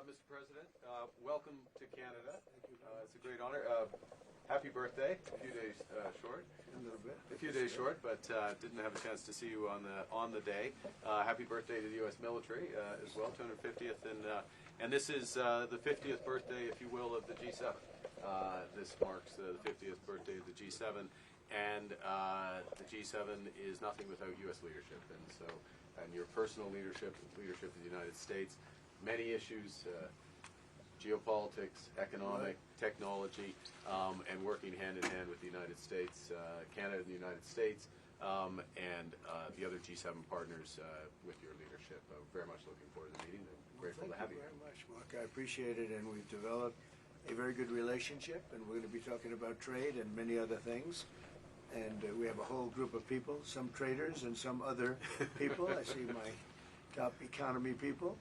Mr. President. Welcome to Canada. It's a great honor. Happy birthday. A few days short. A little bit. A few days short, but didn't have a chance to see you on the day. Happy birthday to the U.S. military as well, 250th, and this is the 50th birthday, if you will, of the G7. This marks the 50th birthday of the G7, and the G7 is nothing without U.S. leadership, and your personal leadership of the United States. Many issues, geopolitics, economic, technology, and working hand in hand with the United States, Canada and the United States, and the other G7 partners with your leadership. I'm very much looking forward to the meeting and grateful to have you. Thank you very much, Mark. I appreciate it, and we've developed a very good relationship, and we're going to be talking about trade and many other things. And we have a whole group of people, some traders and some other people. I see my top economy people.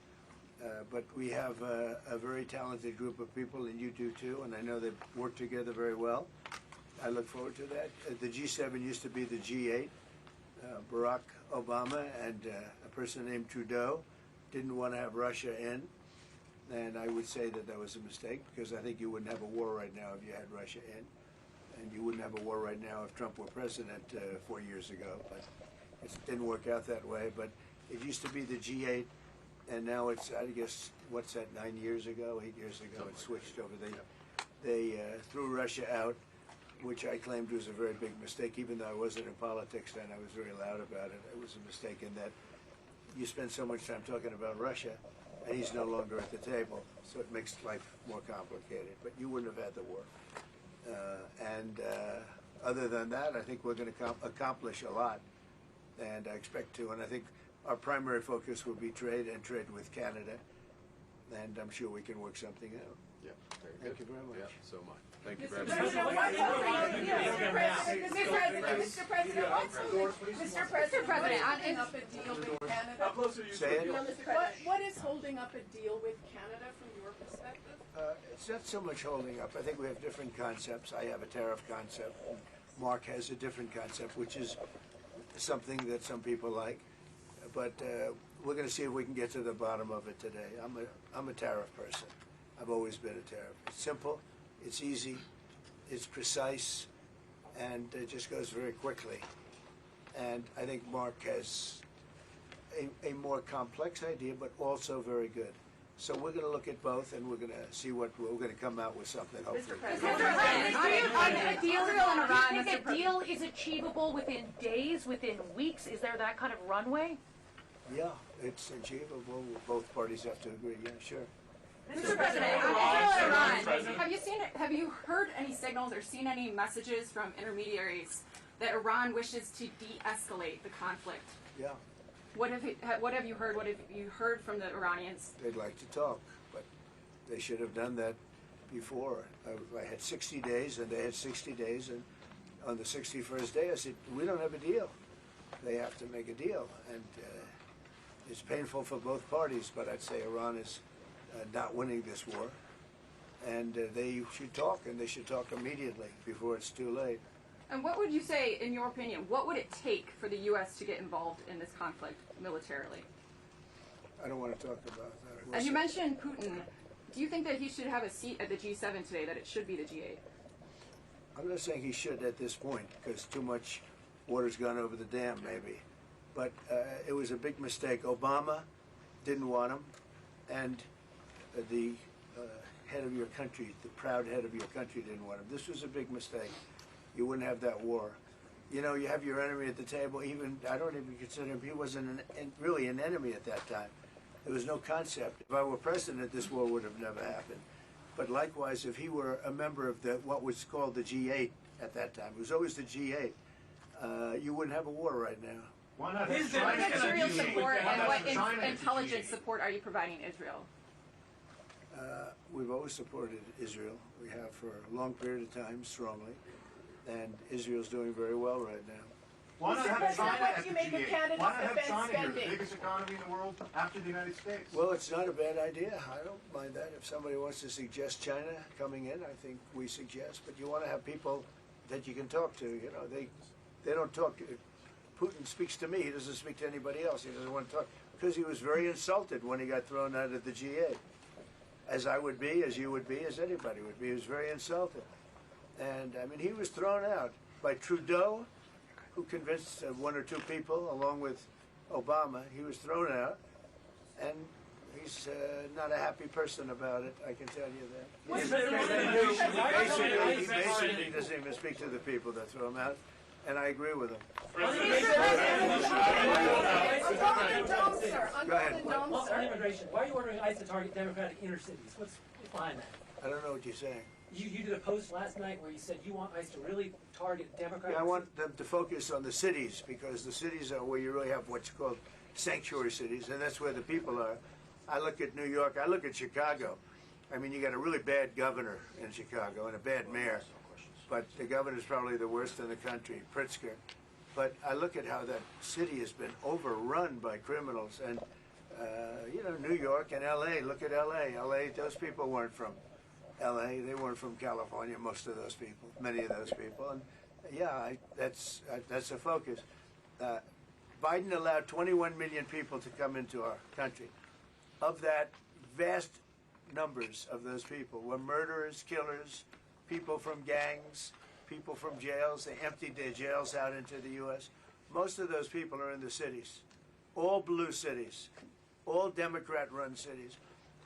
But we have a very talented group of people, and you do too, and I know they work together very well. I look forward to that. The G7 used to be the G8. Barack Obama and a person named Trudeau didn't want to have Russia in, and I would say that that was a mistake, because I think you wouldn't have a war right now if you had Russia in, and you wouldn't have a war right now if Trump were president 4 years ago, but it didn't work out that way. But it used to be the G8. And now it's, I guess, what's that, 8 years ago, it switched over. They threw Russia out, which I claimed was a very big mistake. Even though I wasn't in politics then, I was very loud about it. It was a mistake in that you spend so much time talking about Russia, and he's no longer at the table, so it makes life more complicated. But you wouldn't have had the war. Other than that, I think we're going to accomplish a lot, and I expect to, and I think our primary focus will be trade and trade with Canada, and I'm sure we can work something out. Yeah, very good. Thank you very much. Yeah, so much. Thank you very much. Mr. President, what is holding up a deal with Canada from your perspective? It's not so much holding up. I think we have different concepts. I have a tariff concept, and Mark has a different concept, which is something that some people like. But we're going to see if we can get to the bottom of it today. I'm a tariff person. I've always been a tariff. It's simple, it's easy, it's precise, and it just goes very quickly. And I think Mark has a more complex idea, but also very good. So we're going to look at both, and we're going to see what we're going to come out with something. Hopefully. Mr. President, do you think a deal is achievable within days, within weeks? Is there that kind of runway? Yeah, it's achievable. Both parties have to agree. Yeah, sure. Mr. President, on Israel and Iran, have you heard any signals or seen any messages from intermediaries that Iran wishes to de-escalate the conflict? Yeah. What have you heard? What have you heard from the Iranians? They'd like to talk, but they should have done that before. I had 60 days, and they had 60 days, and on the 61st day, I said, we don't have a deal. They have to make a deal, and it's painful for both parties, but I'd say Iran is not winning this war, and they should talk, and they should talk immediately before it's too late. And what would you say, in your opinion, what would it take for the U.S. to get involved in this conflict militarily? I don't want to talk about that. And you mentioned Putin. Do you think that he should have a seat at the G7 today, that it should be the G8? I'm not saying he should at this point, because too much water's gone over the dam, maybe. But it was a big mistake. Obama didn't want him, and the head of your country, the proud head of your country, didn't want him. This was a big mistake. You wouldn't have that war. You know, you have your enemy at the table. Even I don't even consider him. He wasn't really an enemy at that time. There was no concept. If I were president, this war would have never happened. But likewise, if he were a member of what was called the G8 at that time, it was always the G8, you wouldn't have a war right now. What material support and what intelligence support are you providing Israel? We've always supported Israel. We have for a long period of time, strongly. And Israel's doing very well right now. Why not have China at the G8? Why not have China here, the biggest economy in the world after the United States? Well, it's not a bad idea. I don't mind that. If somebody wants to suggest China coming in, I think we suggest. But you want to have people that you can talk to. You know, they don't talk to. Putin speaks to me. He doesn't speak to anybody else. He doesn't want to talk because he was very insulted when he got thrown out of the G8. as I would be, as you would be, as anybody would be. He was very insulted. And, I mean, he was thrown out by Trudeau, who convinced one or two people, along with Obama. He was thrown out, and he's not a happy person about it, I can tell you that. He basically doesn't even speak to the people that threw him out, and I agree with him. Go ahead. On immigration, why are you ordering ICE to target Democratic inner cities? What's behind that? I don't know what you're saying. You did a post last night where you said you want ICE to really target Democratic. Yeah, I want them to focus on the cities, because the cities are where you really have what's called sanctuary cities, and that's where the people are. I look at New York, I look at Chicago. I mean, you got a really bad governor in Chicago and a bad mayor, but the governor's probably the worst in the country, Pritzker. But I look at how that city has been overrun by criminals, and you know, New York and L.A., look at L.A. L.A., those people weren't from L.A., they weren't from California, most of those people, many of those people, and yeah, that's a focus. Biden allowed 21 million people to come into our country. Of that, vast numbers of those people were murderers, killers, people from gangs, people from jails. They emptied their jails out into the U.S. Most of those people are in the cities, all blue cities, all Democrat-run cities,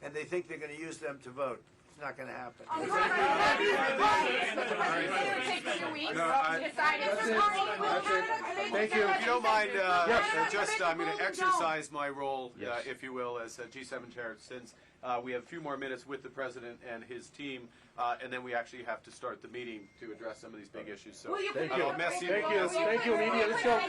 and they think they're going to use them to vote. It's not going to happen. Thank you. If you don't mind, I'm going to exercise my role, if you will, as G7 chair, since we have a few more minutes with the president and his team, and then we actually have to start the meeting to address some of these big issues. So, Thank you. Merci. Thank you, media. Let's go.